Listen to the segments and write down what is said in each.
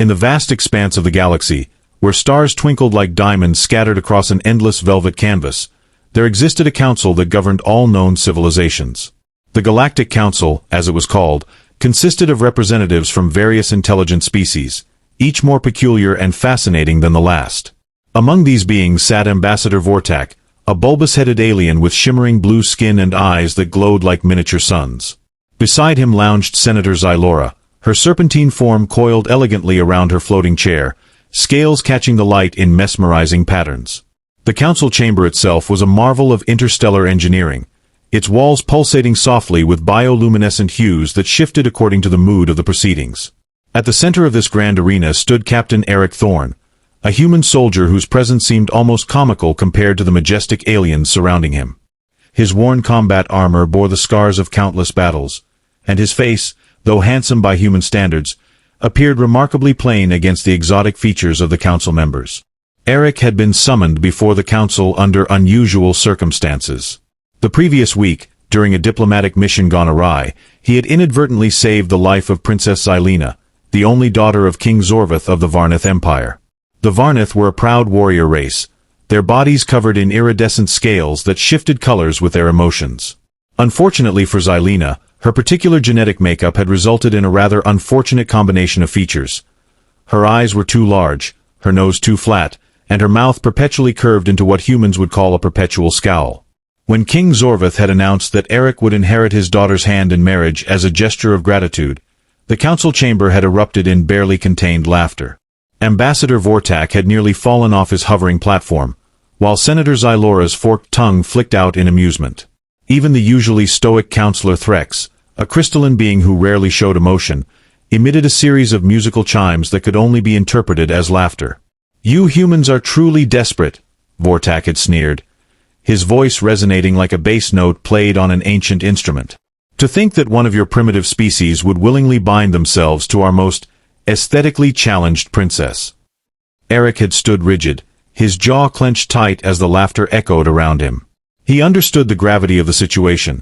In the vast expanse of the galaxy, where stars twinkled like diamonds scattered across an endless velvet canvas, there existed a council that governed all known civilizations. The Galactic Council, as it was called, consisted of representatives from various intelligent species, each more peculiar and fascinating than the last. Among these beings sat Ambassador Vortak, a bulbous-headed alien with shimmering blue skin and eyes that glowed like miniature suns. Beside him lounged Senator Xylora, her serpentine form coiled elegantly around her floating chair, scales catching the light in mesmerizing patterns. The council chamber itself was a marvel of interstellar engineering, its walls pulsating softly with bioluminescent hues that shifted according to the mood of the proceedings. At the center of this grand arena stood Captain Eric Thorne, a human soldier whose presence seemed almost comical compared to the majestic aliens surrounding him. His worn combat armor bore the scars of countless battles, and his face, though handsome by human standards, appeared remarkably plain against the exotic features of the council members. Eric had been summoned before the council under unusual circumstances. The previous week, during a diplomatic mission gone awry, he had inadvertently saved the life of Princess Xylena, the only daughter of King Zorvath of the Varnith Empire. The Varnith were a proud warrior race, their bodies covered in iridescent scales that shifted colors with their emotions. Unfortunately for Xylena, her particular genetic makeup had resulted in a rather unfortunate combination of features. Her eyes were too large, her nose too flat, and her mouth perpetually curved into what humans would call a perpetual scowl. When King Zorvath had announced that Eric would inherit his daughter's hand in marriage as a gesture of gratitude, the council chamber had erupted in barely contained laughter. Ambassador Vortak had nearly fallen off his hovering platform, while Senator Xylora's forked tongue flicked out in amusement. Even the usually stoic Counselor Threx, a crystalline being who rarely showed emotion, emitted a series of musical chimes that could only be interpreted as laughter. "You humans are truly desperate," Vortak had sneered, his voice resonating like a bass note played on an ancient instrument. "To think that one of your primitive species would willingly bind themselves to our most aesthetically challenged princess." Eric had stood rigid, his jaw clenched tight as the laughter echoed around him. He understood the gravity of the situation.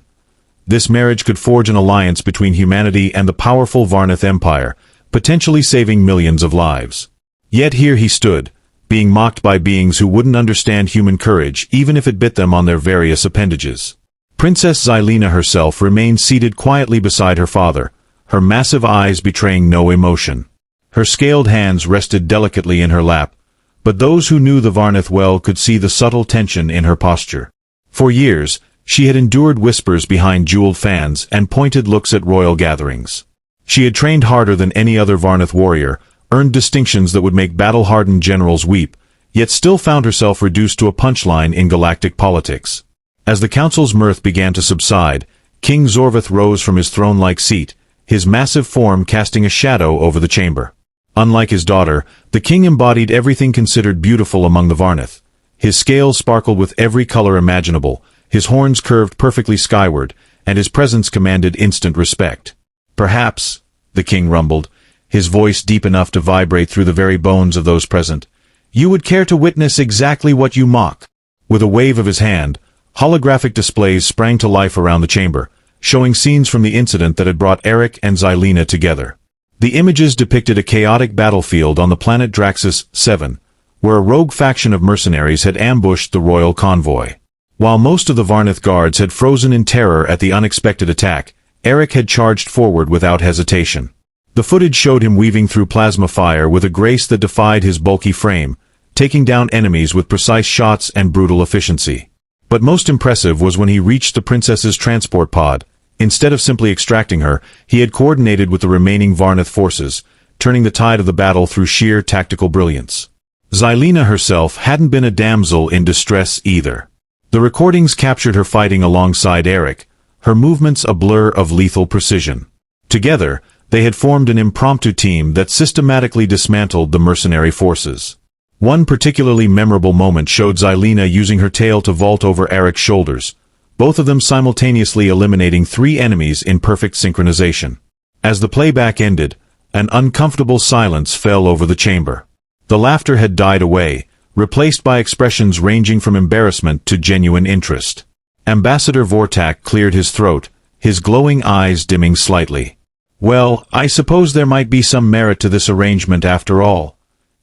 This marriage could forge an alliance between humanity and the powerful Varnith Empire, potentially saving millions of lives. Yet here he stood, being mocked by beings who wouldn't understand human courage even if it bit them on their various appendages. Princess Xylena herself remained seated quietly beside her father, her massive eyes betraying no emotion. Her scaled hands rested delicately in her lap, but those who knew the Varnith well could see the subtle tension in her posture. For years, she had endured whispers behind jeweled fans and pointed looks at royal gatherings. She had trained harder than any other Varnith warrior, earned distinctions that would make battle-hardened generals weep, yet still found herself reduced to a punchline in galactic politics. As the council's mirth began to subside, King Zorvath rose from his throne-like seat, his massive form casting a shadow over the chamber. Unlike his daughter, the king embodied everything considered beautiful among the Varnith. His scales sparkled with every color imaginable, his horns curved perfectly skyward, and his presence commanded instant respect. "Perhaps," the king rumbled, his voice deep enough to vibrate through the very bones of those present, "you would care to witness exactly what you mock." With a wave of his hand, holographic displays sprang to life around the chamber, showing scenes from the incident that had brought Eric and Xylena together. The images depicted a chaotic battlefield on the planet Draxus 7, where a rogue faction of mercenaries had ambushed the royal convoy. While most of the Varnith guards had frozen in terror at the unexpected attack, Eric had charged forward without hesitation. The footage showed him weaving through plasma fire with a grace that defied his bulky frame, taking down enemies with precise shots and brutal efficiency. But most impressive was when he reached the princess's transport pod. Instead of simply extracting her, he had coordinated with the remaining Varnith forces, turning the tide of the battle through sheer tactical brilliance. Xylena herself hadn't been a damsel in distress either. The recordings captured her fighting alongside Eric, her movements a blur of lethal precision. Together, they had formed an impromptu team that systematically dismantled the mercenary forces. One particularly memorable moment showed Xylena using her tail to vault over Eric's shoulders, both of them simultaneously eliminating 3 enemies in perfect synchronization. As the playback ended, an uncomfortable silence fell over the chamber. The laughter had died away, replaced by expressions ranging from embarrassment to genuine interest. Ambassador Vortak cleared his throat, his glowing eyes dimming slightly. Well, I suppose there might be some merit to this arrangement after all,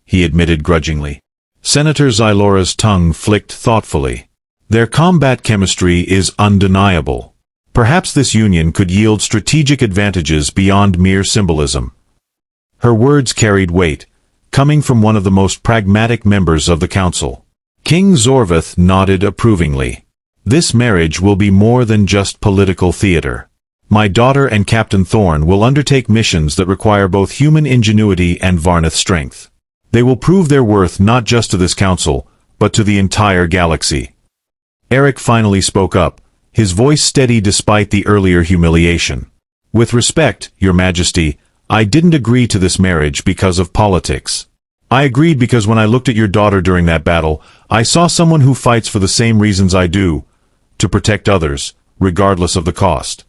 he admitted grudgingly. Senator Xylora's tongue flicked thoughtfully. Their combat chemistry is undeniable. Perhaps this union could yield strategic advantages beyond mere symbolism. Her words carried weight, coming from one of the most pragmatic members of the council. King Zorvath nodded approvingly. This marriage will be more than just political theater. My daughter and Captain Thorn will undertake missions that require both human ingenuity and Varnath strength. They will prove their worth not just to this council, but to the entire galaxy. Eric finally spoke up, his voice steady despite the earlier humiliation. With respect, Your Majesty, I didn't agree to this marriage because of politics. I agreed because when I looked at your daughter during that battle, I saw someone who fights for the same reasons I do, to protect others, regardless of the cost.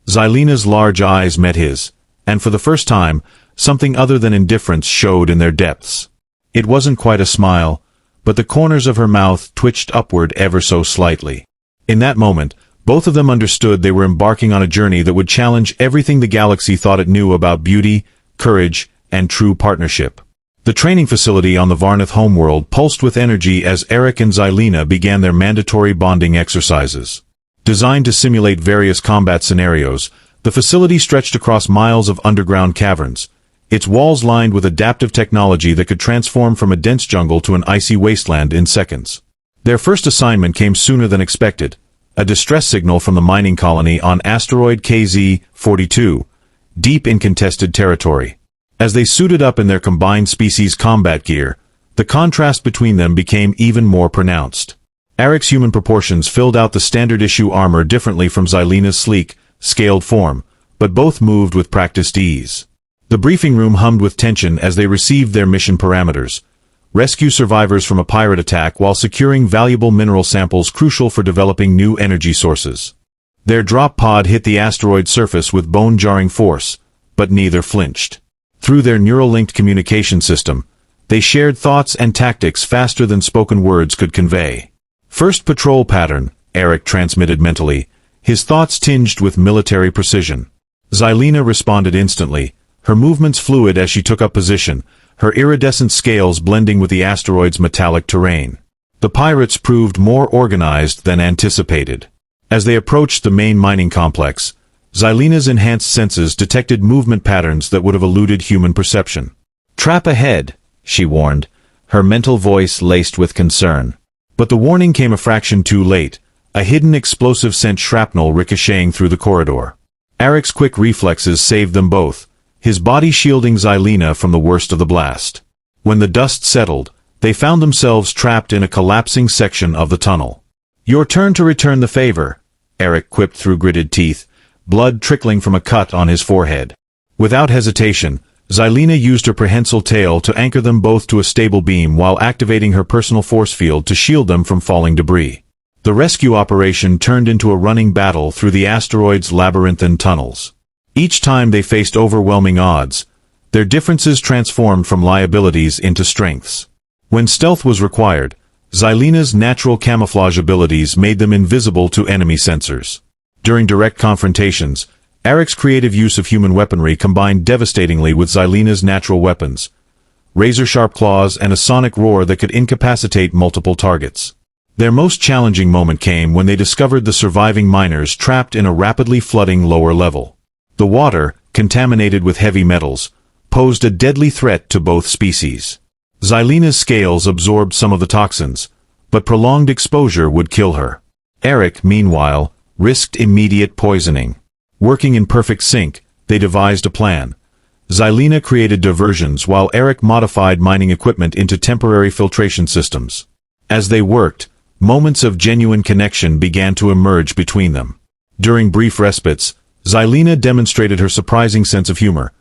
Xylena's large eyes met his, and for the first time, something other than indifference showed in their depths. It wasn't quite a smile, but the corners of her mouth twitched upward ever so slightly. In that moment, both of them understood they were embarking on a journey that would challenge everything the galaxy thought it knew about beauty, courage, and true partnership. The training facility on the Varnath homeworld pulsed with energy as Eric and Xylena began their mandatory bonding exercises. Designed to simulate various combat scenarios, the facility stretched across miles of underground caverns, its walls lined with adaptive technology that could transform from a dense jungle to an icy wasteland in seconds. Their first assignment came sooner than expected, a distress signal from the mining colony on asteroid KZ-42, deep in contested territory. As they suited up in their combined species combat gear, the contrast between them became even more pronounced. Eric's human proportions filled out the standard-issue armor differently from Xylena's sleek, scaled form, but both moved with practiced ease. The briefing room hummed with tension as they received their mission parameters: rescue survivors from a pirate attack while securing valuable mineral samples crucial for developing new energy sources. Their drop pod hit the asteroid's surface with bone-jarring force, but neither flinched. Through their neural-linked communication system, they shared thoughts and tactics faster than spoken words could convey. First patrol pattern, Eric transmitted mentally, his thoughts tinged with military precision. Xylena responded instantly, her movements fluid as she took up position, her iridescent scales blending with the asteroid's metallic terrain. The pirates proved more organized than anticipated. As they approached the main mining complex, Xylena's enhanced senses detected movement patterns that would have eluded human perception. "Trap ahead," she warned, her mental voice laced with concern. But the warning came a fraction too late, a hidden explosive sent shrapnel ricocheting through the corridor. Eric's quick reflexes saved them both, his body shielding Xylena from the worst of the blast. When the dust settled, they found themselves trapped in a collapsing section of the tunnel. "Your turn to return the favor," Eric quipped through gritted teeth, blood trickling from a cut on his forehead. Without hesitation, Xylena used her prehensile tail to anchor them both to a stable beam while activating her personal force field to shield them from falling debris. The rescue operation turned into a running battle through the asteroid's labyrinthine tunnels. Each time they faced overwhelming odds, their differences transformed from liabilities into strengths. When stealth was required, Xylena's natural camouflage abilities made them invisible to enemy sensors. During direct confrontations, Eric's creative use of human weaponry combined devastatingly with Xylena's natural weapons, razor-sharp claws and a sonic roar that could incapacitate multiple targets. Their most challenging moment came when they discovered the surviving miners trapped in a rapidly flooding lower level. The water, contaminated with heavy metals, posed a deadly threat to both species. Xylena's scales absorbed some of the toxins, but prolonged exposure would kill her. Eric, meanwhile, risked immediate poisoning. Working in perfect sync, they devised a plan. Xylena created diversions while Eric modified mining equipment into temporary filtration systems. As they worked, moments of genuine connection began to emerge between them. During brief respites, Xylena demonstrated her surprising sense of humor,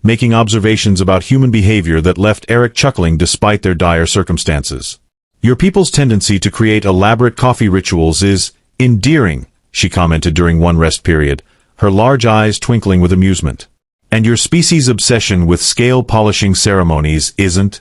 making observations about human behavior that left Eric chuckling despite their dire circumstances. "Your people's tendency to create elaborate coffee rituals is endearing," she commented during one rest period, her large eyes twinkling with amusement. "And your species' obsession with scale-polishing ceremonies isn't?"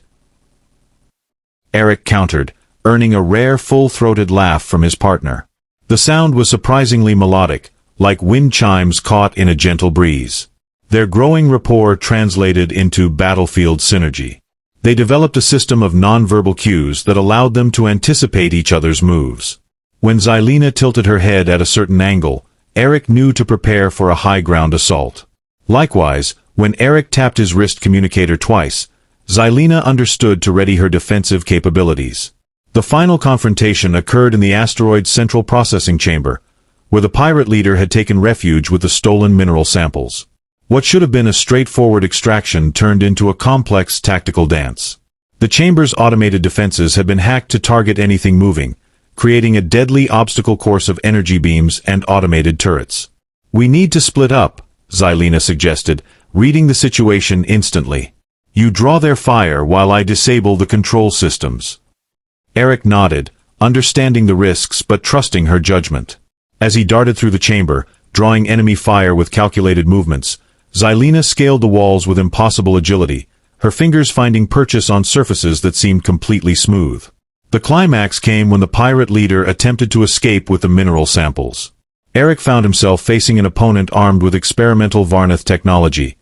Eric countered, earning a rare full-throated laugh from his partner. The sound was surprisingly melodic, like wind chimes caught in a gentle breeze. Their growing rapport translated into battlefield synergy. They developed a system of nonverbal cues that allowed them to anticipate each other's moves. When Xylena tilted her head at a certain angle, Eric knew to prepare for a high-ground assault. Likewise, when Eric tapped his wrist communicator twice, Xylena understood to ready her defensive capabilities. The final confrontation occurred in the asteroid's central processing chamber, where the pirate leader had taken refuge with the stolen mineral samples. What should have been a straightforward extraction turned into a complex tactical dance. The chamber's automated defenses had been hacked to target anything moving, creating a deadly obstacle course of energy beams and automated turrets. "We need to split up," Xylena suggested, reading the situation instantly. "You draw their fire while I disable the control systems." Eric nodded, understanding the risks but trusting her judgment. As he darted through the chamber, drawing enemy fire with calculated movements, Xylena scaled the walls with impossible agility, her fingers finding purchase on surfaces that seemed completely smooth. The climax came when the pirate leader attempted to escape with the mineral samples. Eric found himself facing an opponent armed with experimental Varnath technology,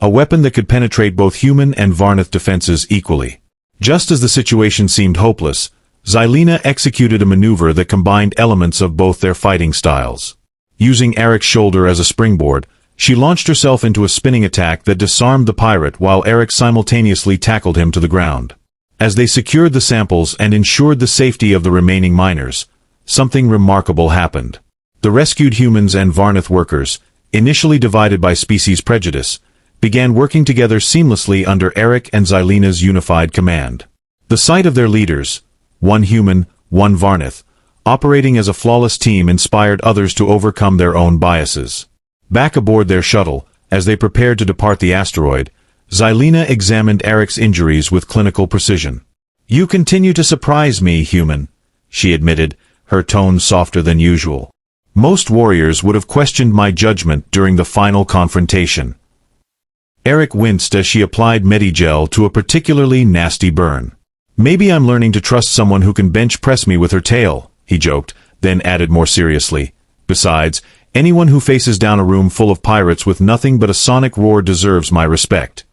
a weapon that could penetrate both human and Varnath defenses equally. Just as the situation seemed hopeless, Xylena executed a maneuver that combined elements of both their fighting styles. Using Eric's shoulder as a springboard, she launched herself into a spinning attack that disarmed the pirate while Eric simultaneously tackled him to the ground. As they secured the samples and ensured the safety of the remaining miners, something remarkable happened. The rescued humans and Varnath workers, initially divided by species prejudice, began working together seamlessly under Eric and Xylena's unified command. The sight of their leaders, one human, one Varnath, operating as a flawless team inspired others to overcome their own biases. Back aboard their shuttle, as they prepared to depart the asteroid, Xylena examined Eric's injuries with clinical precision. "You continue to surprise me, human," she admitted, her tone softer than usual. "Most warriors would have questioned my judgment during the final confrontation." Eric winced as she applied Medigel to a particularly nasty burn. "Maybe I'm learning to trust someone who can bench press me with her tail," he joked, then added more seriously. "Besides, anyone who faces down a room full of pirates with nothing but a sonic roar deserves my respect."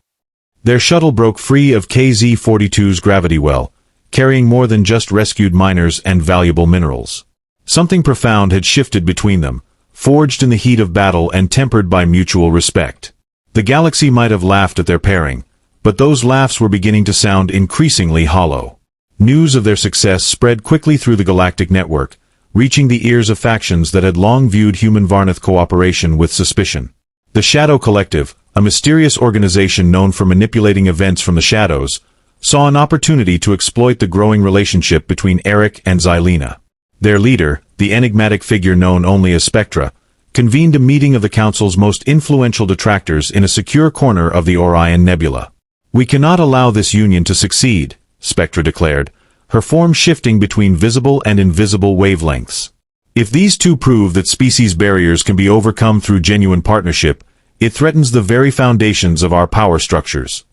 Their shuttle broke free of KZ-42's gravity well, carrying more than just rescued miners and valuable minerals. Something profound had shifted between them, forged in the heat of battle and tempered by mutual respect. The galaxy might have laughed at their pairing, but those laughs were beginning to sound increasingly hollow. News of their success spread quickly through the galactic network, reaching the ears of factions that had long viewed human-Varnath cooperation with suspicion. The Shadow Collective, a mysterious organization known for manipulating events from the shadows, saw an opportunity to exploit the growing relationship between Eric and Xylena. Their leader, the enigmatic figure known only as Spectra, convened a meeting of the Council's most influential detractors in a secure corner of the Orion Nebula. "We cannot allow this union to succeed," Spectra declared, her form shifting between visible and invisible wavelengths. "If these two prove that species barriers can be overcome through genuine partnership, it threatens the very foundations of our power structures."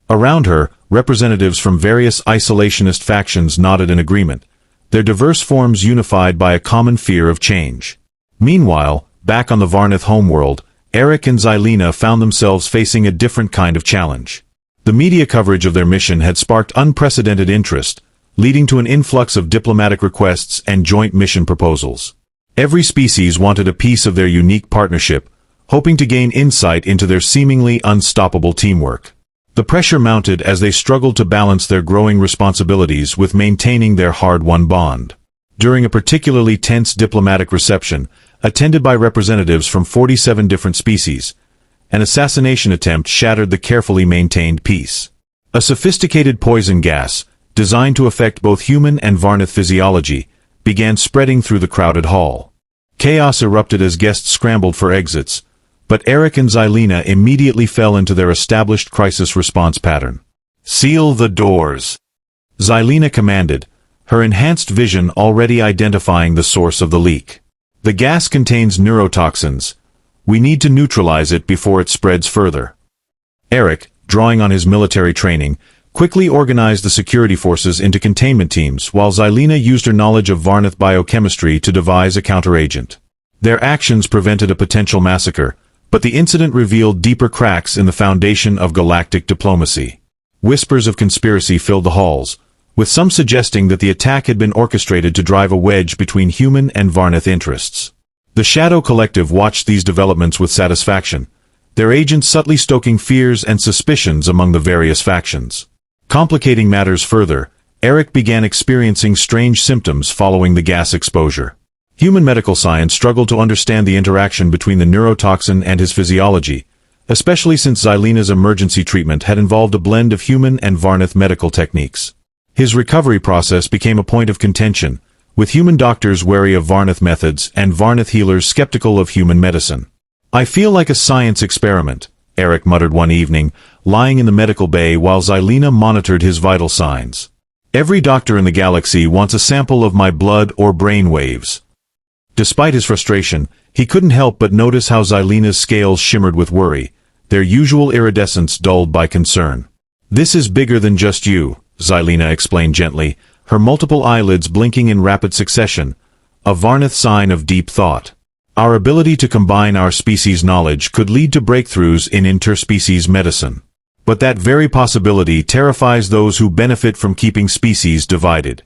Around her, representatives from various isolationist factions nodded in agreement, their diverse forms unified by a common fear of change. Meanwhile, back on the Varnath homeworld, Eric and Xylena found themselves facing a different kind of challenge. The media coverage of their mission had sparked unprecedented interest, leading to an influx of diplomatic requests and joint mission proposals. Every species wanted a piece of their unique partnership, hoping to gain insight into their seemingly unstoppable teamwork. The pressure mounted as they struggled to balance their growing responsibilities with maintaining their hard-won bond. During a particularly tense diplomatic reception, attended by representatives from 47 different species, an assassination attempt shattered the carefully maintained peace. A sophisticated poison gas, designed to affect both human and Varnath physiology, began spreading through the crowded hall. Chaos erupted as guests scrambled for exits, but Eric and Xylena immediately fell into their established crisis response pattern. "Seal the doors," Xylena commanded, her enhanced vision already identifying the source of the leak. "The gas contains neurotoxins. We need to neutralize it before it spreads further." Eric, drawing on his military training, quickly organized the security forces into containment teams while Xylena used her knowledge of Varnath biochemistry to devise a counteragent. Their actions prevented a potential massacre, But the incident revealed deeper cracks in the foundation of galactic diplomacy. Whispers of conspiracy filled the halls, with some suggesting that the attack had been orchestrated to drive a wedge between human and Varnith interests. The Shadow Collective watched these developments with satisfaction, their agents subtly stoking fears and suspicions among the various factions. Complicating matters further, Eric began experiencing strange symptoms following the gas exposure. Human medical science struggled to understand the interaction between the neurotoxin and his physiology, especially since Xylena's emergency treatment had involved a blend of human and Varnith medical techniques. His recovery process became a point of contention, with human doctors wary of Varnith methods and Varnith healers skeptical of human medicine. "I feel like a science experiment," Eric muttered one evening, lying in the medical bay while Xylena monitored his vital signs. "Every doctor in the galaxy wants a sample of my blood or brain waves." Despite his frustration, he couldn't help but notice how Xylena's scales shimmered with worry, their usual iridescence dulled by concern. "This is bigger than just you," Xylena explained gently, her multiple eyelids blinking in rapid succession, a Varnith sign of deep thought. "Our ability to combine our species' knowledge could lead to breakthroughs in interspecies medicine. But that very possibility terrifies those who benefit from keeping species divided."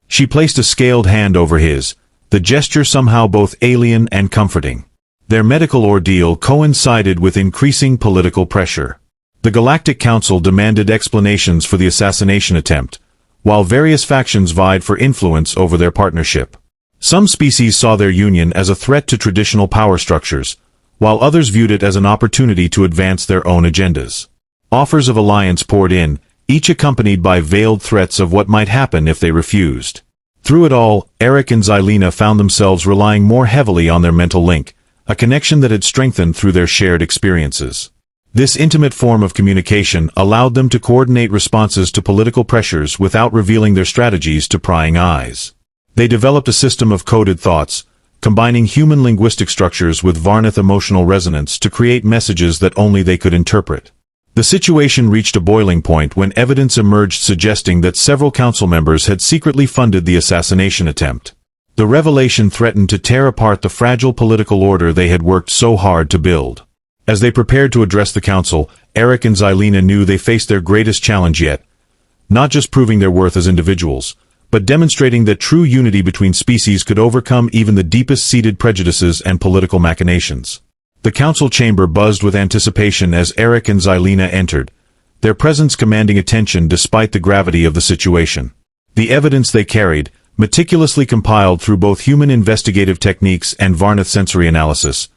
She placed a scaled hand over his, the gesture somehow both alien and comforting. Their medical ordeal coincided with increasing political pressure. The Galactic Council demanded explanations for the assassination attempt, while various factions vied for influence over their partnership. Some species saw their union as a threat to traditional power structures, while others viewed it as an opportunity to advance their own agendas. Offers of alliance poured in, each accompanied by veiled threats of what might happen if they refused. Through it all, Eric and Xylena found themselves relying more heavily on their mental link, a connection that had strengthened through their shared experiences. This intimate form of communication allowed them to coordinate responses to political pressures without revealing their strategies to prying eyes. They developed a system of coded thoughts, combining human linguistic structures with Varnith emotional resonance to create messages that only they could interpret. The situation reached a boiling point when evidence emerged suggesting that several council members had secretly funded the assassination attempt. The revelation threatened to tear apart the fragile political order they had worked so hard to build. As they prepared to address the council, Eric and Xylena knew they faced their greatest challenge yet, not just proving their worth as individuals, but demonstrating that true unity between species could overcome even the deepest-seated prejudices and political machinations. The council chamber buzzed with anticipation as Eric and Xylena entered, their presence commanding attention despite the gravity of the situation. The evidence they carried, meticulously compiled through both human investigative techniques and Varnith sensory analysis,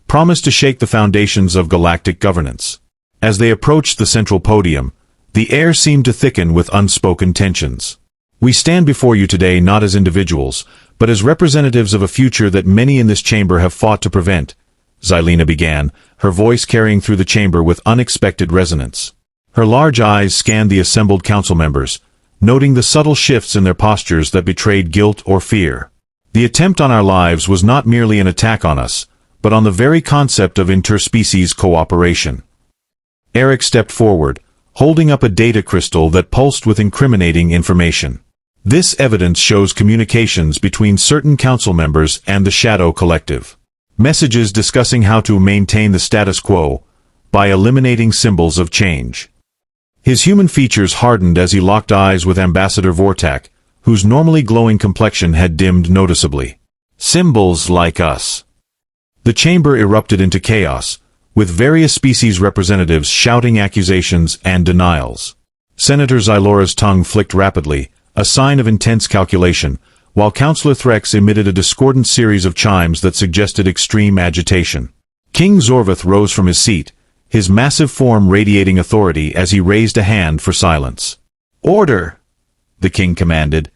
promised to shake the foundations of galactic governance. As they approached the central podium, the air seemed to thicken with unspoken tensions. "We stand before you today not as individuals, but as representatives of a future that many in this chamber have fought to prevent," Xylena began, her voice carrying through the chamber with unexpected resonance. Her large eyes scanned the assembled council members, noting the subtle shifts in their postures that betrayed guilt or fear. "The attempt on our lives was not merely an attack on us, but on the very concept of interspecies cooperation." Eric stepped forward, holding up a data crystal that pulsed with incriminating information. "This evidence shows communications between certain council members and the Shadow Collective. Messages discussing how to maintain the status quo by eliminating symbols of change." His human features hardened as he locked eyes with Ambassador Vortak, whose normally glowing complexion had dimmed noticeably. "Symbols like us." The chamber erupted into chaos, with various species representatives shouting accusations and denials. Senator Xylora's tongue flicked rapidly, a sign of intense calculation, while Councillor Threx emitted a discordant series of chimes that suggested extreme agitation. King Zorvath rose from his seat, his massive form radiating authority as he raised a hand for silence. "Order!" the king commanded,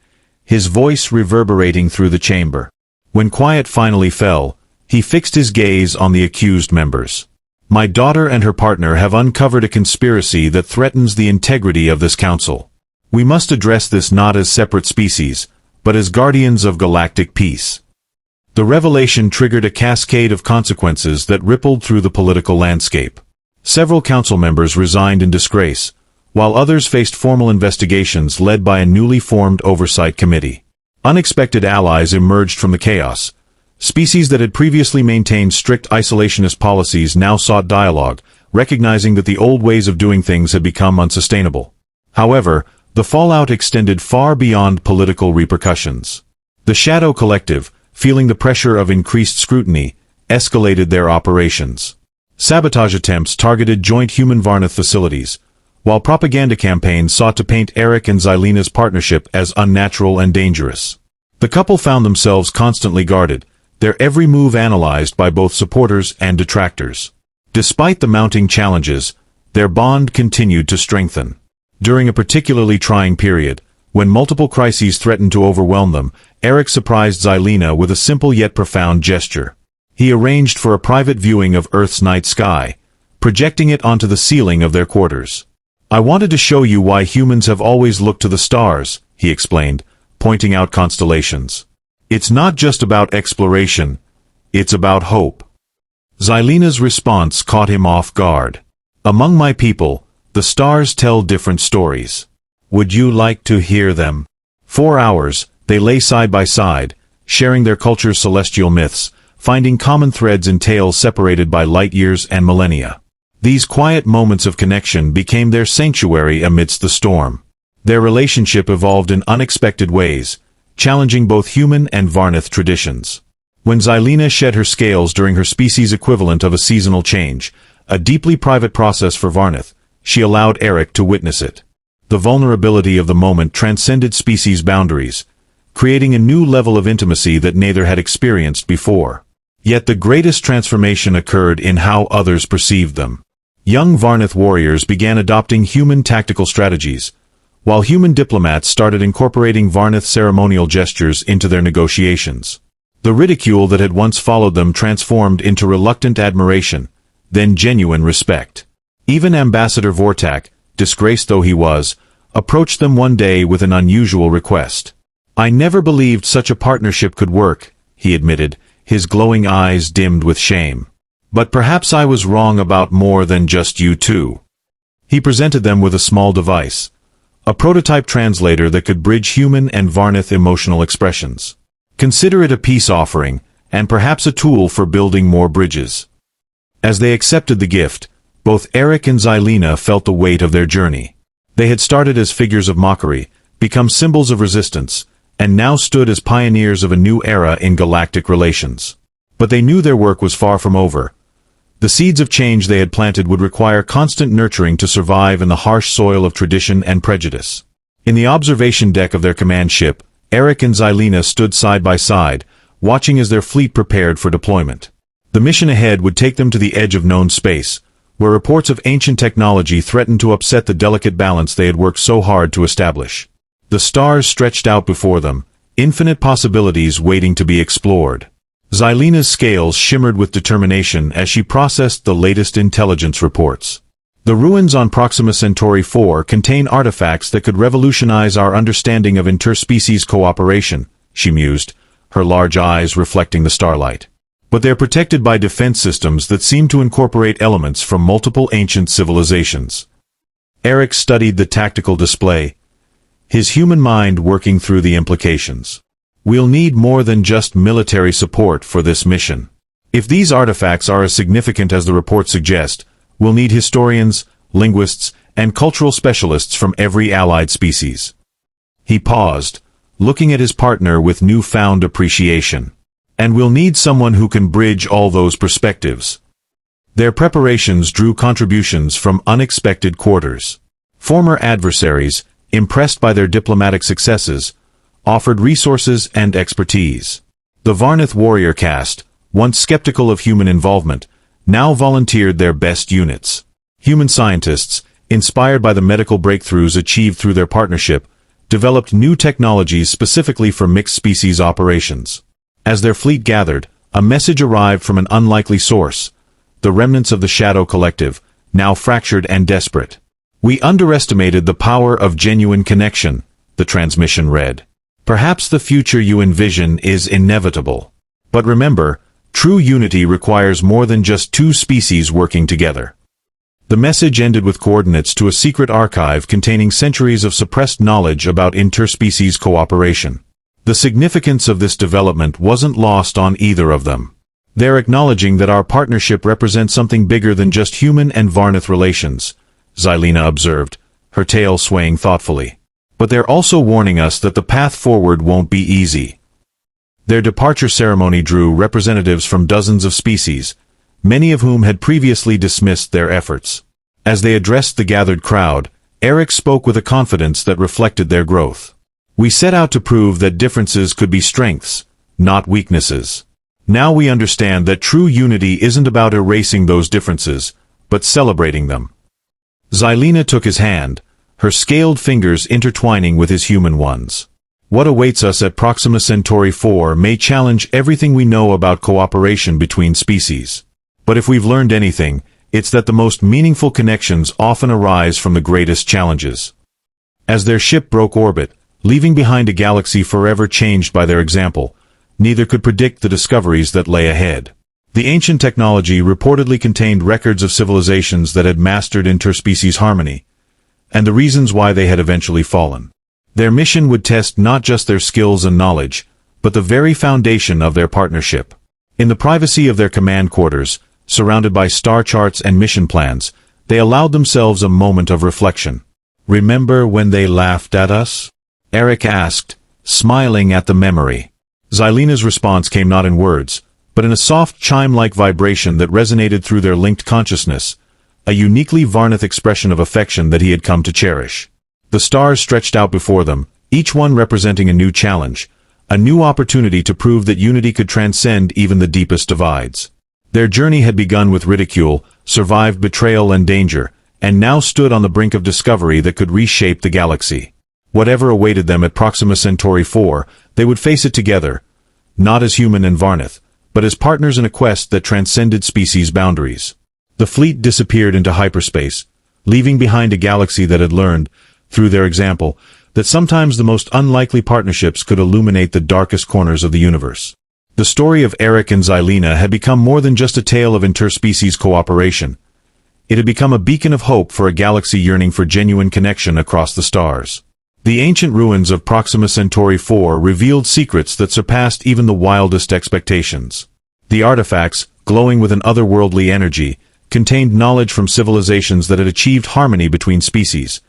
his voice reverberating through the chamber. When quiet finally fell, he fixed his gaze on the accused members. "My daughter and her partner have uncovered a conspiracy that threatens the integrity of this council. We must address this not as separate species, but as guardians of galactic peace." The revelation triggered a cascade of consequences that rippled through the political landscape. Several council members resigned in disgrace, while others faced formal investigations led by a newly formed oversight committee. Unexpected allies emerged from the chaos, Species that had previously maintained strict isolationist policies now sought dialogue, recognizing that the old ways of doing things had become unsustainable. However, the fallout extended far beyond political repercussions. The Shadow Collective, feeling the pressure of increased scrutiny, escalated their operations. Sabotage attempts targeted joint human-Varnath facilities, while propaganda campaigns sought to paint Eric and Xylena's partnership as unnatural and dangerous. The couple found themselves constantly guarded, their every move analyzed by both supporters and detractors. Despite the mounting challenges, their bond continued to strengthen. During a particularly trying period, when multiple crises threatened to overwhelm them, Eric surprised Xylena with a simple yet profound gesture. He arranged for a private viewing of Earth's night sky, projecting it onto the ceiling of their quarters. "I wanted to show you why humans have always looked to the stars," he explained, pointing out constellations. "It's not just about exploration, it's about hope." Xylena's response caught him off guard. "Among my people, the stars tell different stories. Would you like to hear them?" 4 hours, they lay side by side, sharing their culture's celestial myths, finding common threads in tales separated by light years and millennia. These quiet moments of connection became their sanctuary amidst the storm. Their relationship evolved in unexpected ways, challenging both human and Varnath traditions. When Xylena shed her scales during her species' equivalent of a seasonal change, a deeply private process for Varnath, she allowed Eric to witness it. The vulnerability of the moment transcended species boundaries, creating a new level of intimacy that neither had experienced before. Yet the greatest transformation occurred in how others perceived them. Young Varnath warriors began adopting human tactical strategies, while human diplomats started incorporating Varnath ceremonial gestures into their negotiations. The ridicule that had once followed them transformed into reluctant admiration, then genuine respect. Even Ambassador Vortak, disgraced though he was, approached them one day with an unusual request. "I never believed such a partnership could work," he admitted, his glowing eyes dimmed with shame. "But perhaps I was wrong about more than just you two." He presented them with a small device, a prototype translator that could bridge human and Varnath emotional expressions. "Consider it a peace offering, and perhaps a tool for building more bridges." As they accepted the gift, both Eric and Xylena felt the weight of their journey. They had started as figures of mockery, become symbols of resistance, and now stood as pioneers of a new era in galactic relations. But they knew their work was far from over. The seeds of change they had planted would require constant nurturing to survive in the harsh soil of tradition and prejudice. In the observation deck of their command ship, Eric and Xylena stood side by side, watching as their fleet prepared for deployment. The mission ahead would take them to the edge of known space, where reports of ancient technology threatened to upset the delicate balance they had worked so hard to establish. The stars stretched out before them, infinite possibilities waiting to be explored. Xylena's scales shimmered with determination as she processed the latest intelligence reports. "The ruins on Proxima Centauri 4 contain artifacts that could revolutionize our understanding of interspecies cooperation," she mused, her large eyes reflecting the starlight. "But they're protected by defense systems that seem to incorporate elements from multiple ancient civilizations." Eric studied the tactical display, his human mind working through the implications. "We'll need more than just military support for this mission. If these artifacts are as significant as the reports suggest, we'll need historians, linguists, and cultural specialists from every allied species." He paused, looking at his partner with newfound appreciation. "And we'll need someone who can bridge all those perspectives." Their preparations drew contributions from unexpected quarters. Former adversaries, impressed by their diplomatic successes, offered resources and expertise. The Varnath warrior caste, once skeptical of human involvement, now volunteered their best units. Human scientists, inspired by the medical breakthroughs achieved through their partnership, developed new technologies specifically for mixed-species operations. As their fleet gathered, a message arrived from an unlikely source, the remnants of the Shadow Collective, now fractured and desperate. "We underestimated the power of genuine connection," the transmission read. "Perhaps the future you envision is inevitable. But remember, true unity requires more than just two species working together." The message ended with coordinates to a secret archive containing centuries of suppressed knowledge about interspecies cooperation. The significance of this development wasn't lost on either of them. They're acknowledging that our partnership represents something bigger than just human and Varnith relations, Xylena observed, her tail swaying thoughtfully. But they're also warning us that the path forward won't be easy. Their departure ceremony drew representatives from dozens of species, many of whom had previously dismissed their efforts. As they addressed the gathered crowd, Eric spoke with a confidence that reflected their growth. We set out to prove that differences could be strengths, not weaknesses. Now we understand that true unity isn't about erasing those differences, but celebrating them. Xylena took his hand, her scaled fingers intertwining with his human ones. What awaits us at Proxima Centauri 4 may challenge everything we know about cooperation between species. But if we've learned anything, it's that the most meaningful connections often arise from the greatest challenges. As their ship broke orbit, leaving behind a galaxy forever changed by their example, neither could predict the discoveries that lay ahead. The ancient technology reportedly contained records of civilizations that had mastered interspecies harmony, and the reasons why they had eventually fallen. Their mission would test not just their skills and knowledge, but the very foundation of their partnership. In the privacy of their command quarters, surrounded by star charts and mission plans, they allowed themselves a moment of reflection. "Remember when they laughed at us?" Eric asked, smiling at the memory. Xylena's response came not in words, but in a soft chime-like vibration that resonated through their linked consciousness, a uniquely Varnith expression of affection that he had come to cherish. The stars stretched out before them, each one representing a new challenge, a new opportunity to prove that unity could transcend even the deepest divides. Their journey had begun with ridicule, survived betrayal and danger, and now stood on the brink of discovery that could reshape the galaxy. Whatever awaited them at Proxima Centauri 4, they would face it together, not as human and Varnith, but as partners in a quest that transcended species boundaries. The fleet disappeared into hyperspace, leaving behind a galaxy that had learned, through their example, that sometimes the most unlikely partnerships could illuminate the darkest corners of the universe. The story of Eric and Xylena had become more than just a tale of interspecies cooperation. It had become a beacon of hope for a galaxy yearning for genuine connection across the stars. The ancient ruins of Proxima Centauri 4 revealed secrets that surpassed even the wildest expectations. The artifacts, glowing with an otherworldly energy, contained knowledge from civilizations that had achieved harmony between species,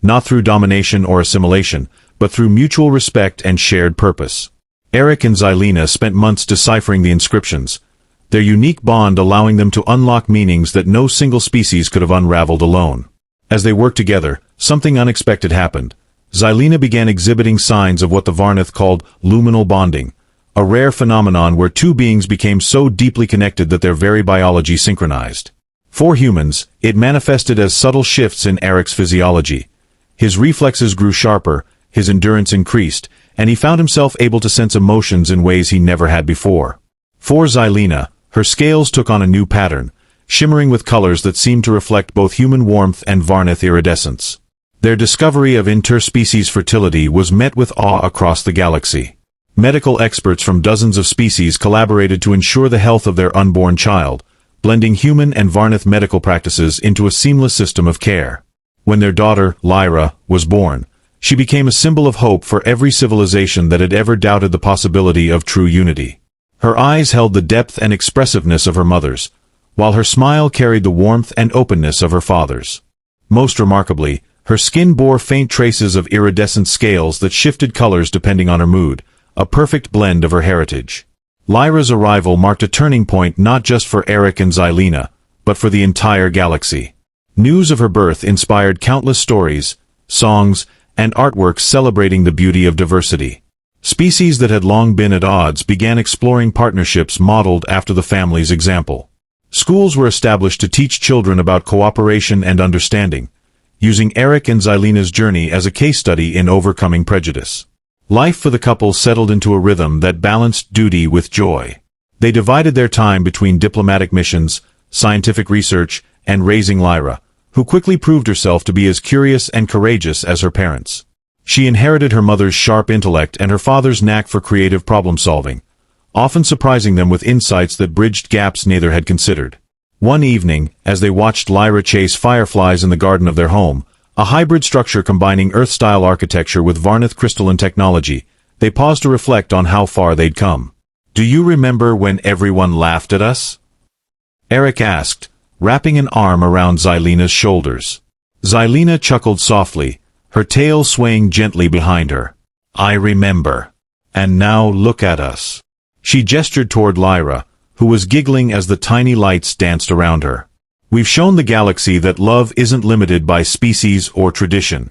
not through domination or assimilation, but through mutual respect and shared purpose. Eric and Xylena spent months deciphering the inscriptions, their unique bond allowing them to unlock meanings that no single species could have unraveled alone. As they worked together, something unexpected happened. Xylena began exhibiting signs of what the Varnith called luminal bonding, a rare phenomenon where two beings became so deeply connected that their very biology synchronized. For humans, it manifested as subtle shifts in Eric's physiology. His reflexes grew sharper, his endurance increased, and he found himself able to sense emotions in ways he never had before. For Xylena, her scales took on a new pattern, shimmering with colors that seemed to reflect both human warmth and Varnith iridescence. Their discovery of interspecies fertility was met with awe across the galaxy. Medical experts from dozens of species collaborated to ensure the health of their unborn child, blending human and Varnith medical practices into a seamless system of care. When their daughter, Lyra, was born, she became a symbol of hope for every civilization that had ever doubted the possibility of true unity. Her eyes held the depth and expressiveness of her mother's, while her smile carried the warmth and openness of her father's. Most remarkably, her skin bore faint traces of iridescent scales that shifted colors depending on her mood, a perfect blend of her heritage. Lyra's arrival marked a turning point not just for Eric and Xylena, but for the entire galaxy. News of her birth inspired countless stories, songs, and artworks celebrating the beauty of diversity. Species that had long been at odds began exploring partnerships modeled after the family's example. Schools were established to teach children about cooperation and understanding, using Eric and Xylena's journey as a case study in overcoming prejudice. Life for the couple settled into a rhythm that balanced duty with joy. They divided their time between diplomatic missions, scientific research, and raising Lyra, who quickly proved herself to be as curious and courageous as her parents. She inherited her mother's sharp intellect and her father's knack for creative problem-solving, often surprising them with insights that bridged gaps neither had considered. One evening, as they watched Lyra chase fireflies in the garden of their home, a hybrid structure combining Earth-style architecture with Varnith crystalline technology, they paused to reflect on how far they'd come. "Do you remember when everyone laughed at us?" Eric asked, wrapping an arm around Xylena's shoulders. Xylena chuckled softly, her tail swaying gently behind her. "I remember. And now look at us." She gestured toward Lyra, who was giggling as the tiny lights danced around her. "We've shown the galaxy that love isn't limited by species or tradition."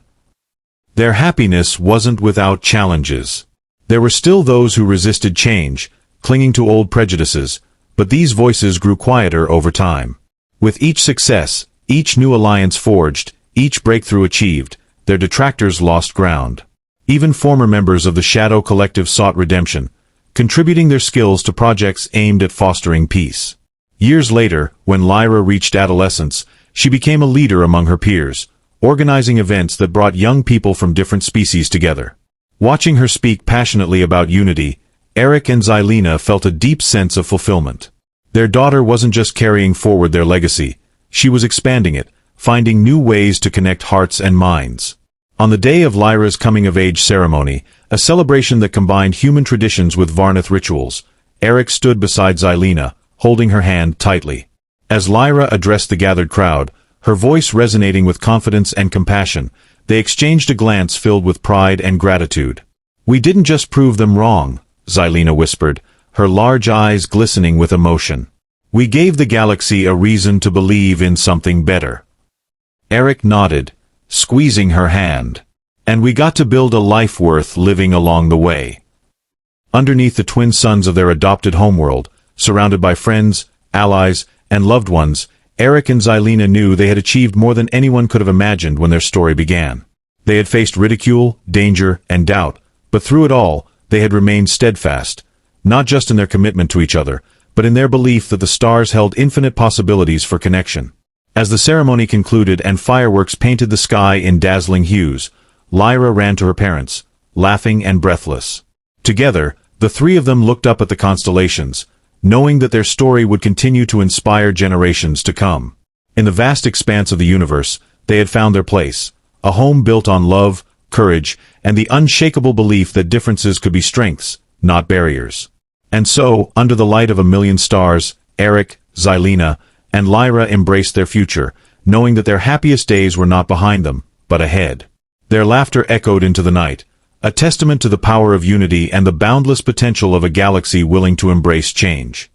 Their happiness wasn't without challenges. There were still those who resisted change, clinging to old prejudices, but these voices grew quieter over time. With each success, each new alliance forged, each breakthrough achieved, their detractors lost ground. Even former members of the Shadow Collective sought redemption, contributing their skills to projects aimed at fostering peace. Years later, when Lyra reached adolescence, she became a leader among her peers, organizing events that brought young people from different species together. Watching her speak passionately about unity, Eric and Xylena felt a deep sense of fulfillment. Their daughter wasn't just carrying forward their legacy, she was expanding it, finding new ways to connect hearts and minds. On the day of Lyra's coming-of-age ceremony, a celebration that combined human traditions with Varnath rituals, Eric stood beside Xylena, holding her hand tightly. As Lyra addressed the gathered crowd, her voice resonating with confidence and compassion, they exchanged a glance filled with pride and gratitude. "We didn't just prove them wrong," Xylena whispered, her large eyes glistening with emotion. "We gave the galaxy a reason to believe in something better." Eric nodded, squeezing her hand. "And we got to build a life worth living along the way." Underneath the twin suns of their adopted homeworld, surrounded by friends, allies, and loved ones, Eric and Xylena knew they had achieved more than anyone could have imagined when their story began. They had faced ridicule, danger, and doubt, but through it all, they had remained steadfast, not just in their commitment to each other, but in their belief that the stars held infinite possibilities for connection. As the ceremony concluded and fireworks painted the sky in dazzling hues, Lyra ran to her parents, laughing and breathless. Together, the three of them looked up at the constellations, knowing that their story would continue to inspire generations to come. In the vast expanse of the universe, they had found their place, a home built on love, courage, and the unshakable belief that differences could be strengths, not barriers. And so, under the light of a million stars, Eric, Xylena, and Lyra embraced their future, knowing that their happiest days were not behind them, but ahead. Their laughter echoed into the night, a testament to the power of unity and the boundless potential of a galaxy willing to embrace change.